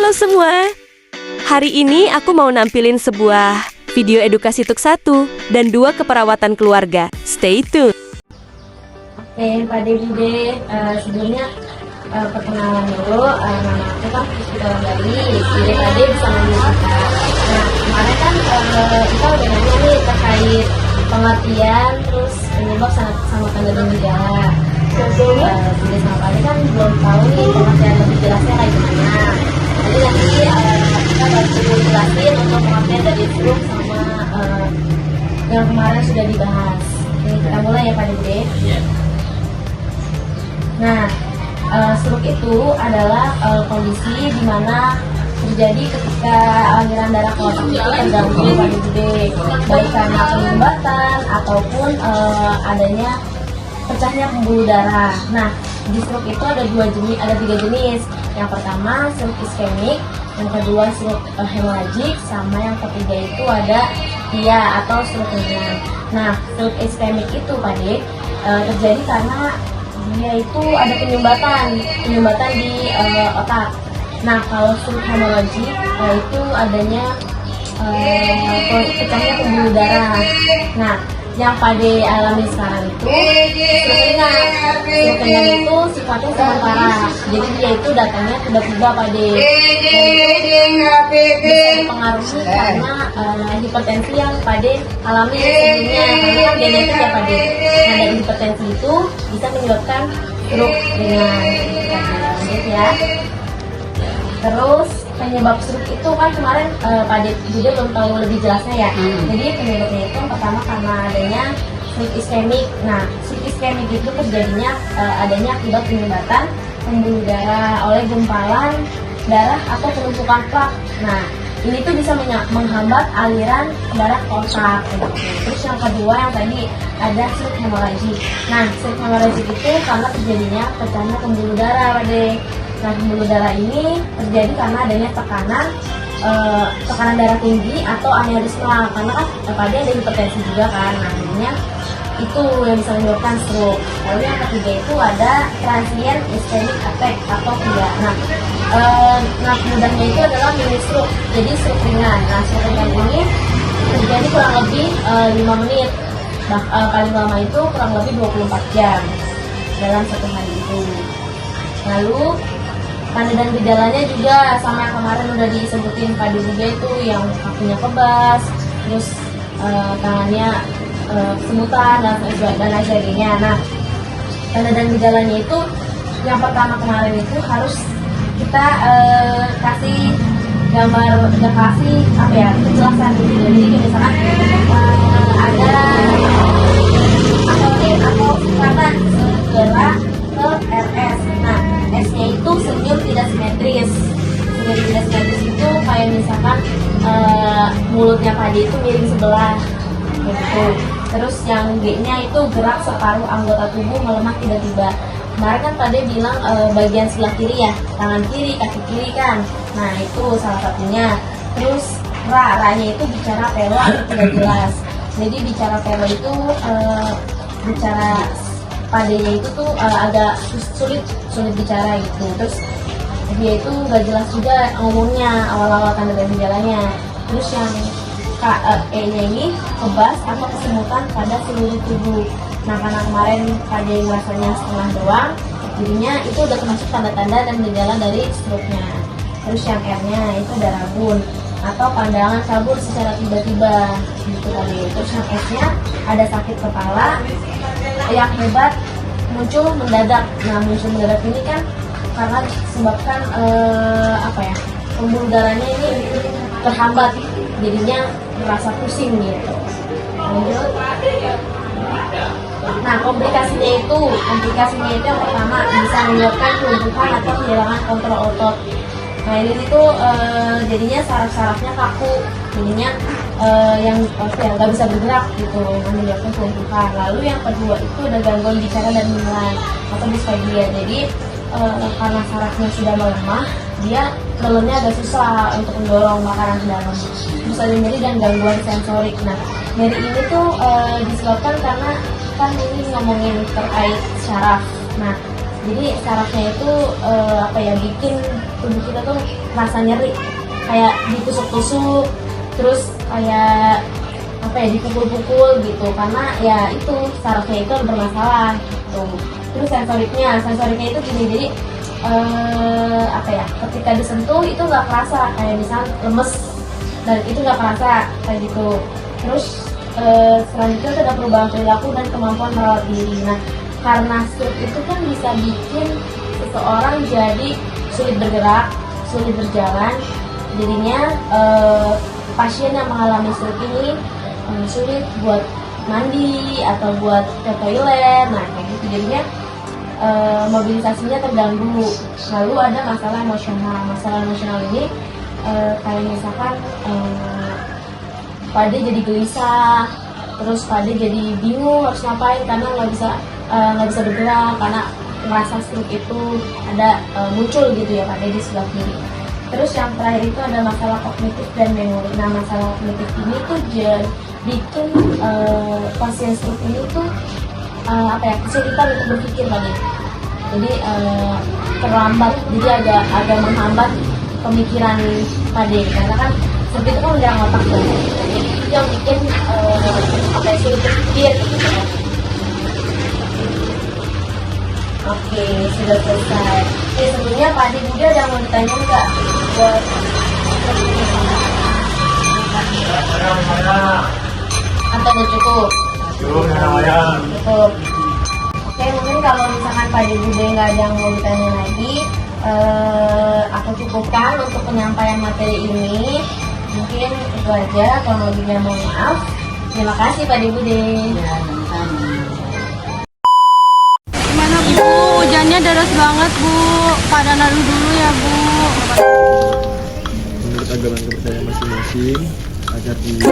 Halo semua. Hari ini aku mau nampilin sebuah video edukasi untuk 1 dan 2 keperawatan keluarga. Stay tune. Oke, Pak Bude, sebelumnya perkenalan dulu, nama aku kan Puspita Wandari, jadi tadi bisa manggil kakak. Nah, kemarin kan kita udah nanya nih terkait pengertian, terus penyebab sama tanda dan gejala. Bude sama Pak kan belum tahu nih pengertian lebih jelasnya kayak gimana. Jadi nanti kita baru jelasin untuk pengertian dari stroke sama yang kemarin sudah dibahas. Oke, kita mulai ya Pak Bude. Nah, stroke itu adalah kondisi di mana terjadi ketika aliran darah ke otak itu terganggu pada bude, baik karena penyumbatan ataupun adanya pecahnya pembuluh darah. Nah, di stroke itu ada 3 jenis. Yang pertama stroke iskemik, yang kedua stroke hemoragik, sama yang ketiga itu ada TIA atau stroke ringan. Nah, stroke iskemik itu Pade terjadi karena dia itu ada penyumbatan di otak. Nah, kalau stroke hemoragik itu adanya pecahnya pembuluh darah. Nah, yang Pade alami sekarang itu stroke ringan itu sifatnya sementara. Jadi dia itu datangnya tiba-tiba Pade. Bisa dipengaruhi karena hipertensi yang Pade alami sebelumnya, karena kan genetik ya Pade. Nah, dari hipertensi itu bisa menyebabkan stroke ringan. Lanjut ya. Terus penyebab stroke itu kan kemarin Pade juga belum tahu lebih jelasnya ya. Jadi penyebabnya itu pertama karena adanya stroke iskemik. Nah, stroke iskemik itu terjadinya adanya akibat penyumbatan pembuluh darah oleh gumpalan darah atau penumpukan plak. Nah, ini tuh bisa menghambat aliran darah ke otak. Terus yang kedua yang tadi ada stroke hemoragik. Nah, stroke hemoragik itu karena terjadinya pecahnya pembuluh darah Pade. Nah, pembuluh darah ini terjadi karena adanya tekanan darah tinggi atau aneurisma, karena kan Pade ada hipertensi juga kan. Nah, jadinya itu yang bisa menyebabkan stroke. Lalu yang ketiga itu ada transient ischemic attack atau TIA. Nah, mudahnya itu adalah mini stroke, jadi stroke ringan. Nah, stroke ringan ini terjadi kurang lebih 5 menit. Paling lama itu kurang lebih 24 jam dalam satu hari itu. Lalu tanda dan gejalanya juga sama yang kemarin udah disebutin Pade juga, itu yang kakinya kebas, terus tangannya kesemutan dan lain sebagainya. Nah, tanda dan gejalanya itu yang pertama kemarin itu harus kita kasih gambar, kasih kejelasan gitu. Jadi misalkan ada atau karena segera ke RS. Nah, S-nya itu senyum tidak simetris. Senyum tidak simetris itu kayak misalkan mulutnya Pade itu miring sebelah gitu. Terus yang G-nya itu gerak separuh anggota tubuh melemah tiba-tiba. Kemarin kan Pade bilang bagian sebelah kiri ya, tangan kiri, kaki kiri kan. Nah, itu salah satunya. Terus ra-nya itu bicara pelo atau tidak jelas. Jadi bicara pelo itu bicara Padenya itu tuh agak sulit bicara gitu. Terus dia itu gak jelas juga ngomongnya awal-awal tanda dan gejalanya. Terus yang E-nya ini kebas atau kesemutan pada seluruh tubuh. Nah, karena kemarin Pade rasanya setengah doang, jadinya itu udah termasuk tanda-tanda dan gejala dari stroke-nya. Terus yang R-nya itu ada rabun atau pandangan kabur secara tiba-tiba gitu tadi. Terus yang S-nya ada sakit kepala yang hebat, muncul mendadak. Nah, muncul mendadak ini kan karena disebabkan pembuluh darahnya ini terhambat, jadinya merasa pusing gitu. Lanjut. Nah, komplikasinya itu yang pertama bisa menyebabkan kelumpuhan atau kehilangan kontrol otot. Nah, ini tuh jadinya saraf-sarafnya kaku, jadinya yang nggak bisa bergerak gitu, menyebabkan kelumpuhan. Lalu yang kedua itu ada gangguan bicara dan menilai atau dysphagia. Jadi karena sarafnya sudah melemah, dia nelennya agak susah untuk mendorong makanan ke dalam. Terus ada nyeri dan gangguan sensorik. Nah, nyeri ini tuh disebabkan karena kan ini ngomongin terkait saraf. Nah, Jadi sarafnya itu apa ya, bikin tubuh kita tuh rasa nyeri, kayak ditusuk-tusuk, terus kayak apa ya, dipukul-pukul gitu, karena ya itu sarafnya itu bermasalah gitu. Terus sensoriknya itu gini, jadi apa ya, ketika disentuh itu nggak kerasa, kayak misalnya lemes dan itu nggak kerasa kayak gitu. Terus selanjutnya ada perubahan perilaku dan kemampuan merawat diri. Nah, karena stroke itu kan bisa bikin seseorang jadi sulit bergerak, sulit berjalan, jadinya pasien yang mengalami stroke ini sulit buat mandi atau buat ke toilet. Nah, kayak gitu, jadinya mobilisasinya terganggu. Lalu ada masalah emosional ini kayak misalkan Pade jadi gelisah, terus Pade jadi bingung harus ngapain karena nggak bisa bergerak, karena merasa stroke itu ada muncul gitu ya Pade di sebelah kiri. Terus yang terakhir itu ada masalah kognitif dan memori. Nah, masalah kognitif ini tuh bikin pasien stroke ini tuh apa ya, kesulitan untuk berpikir Pade. Jadi terlambat, jadi agak menghambat pemikiran Pade, karena kan seperti itu kan menyerang otak tuh. Jadi itu yang bikin apa ya, sulit berpikir gitu. Oke, sudah selesai. Sebelumnya Pak Ade juga ada yang mau ditanya nggak buat atau udah cukup? Cukup. Oke, mungkin kalau misalkan Pak Ade juga nggak ada yang mau ditanya lagi, aku cukupkan untuk penyampaian materi ini. Mungkin itu aja, kalau lebihnya mohon maaf. Terima kasih Pak Bude. Gimana Bu? Hujannya deras banget Bu. Pada naruh dulu ya Bu. Menurut agama kepercayaan masing-masing agar di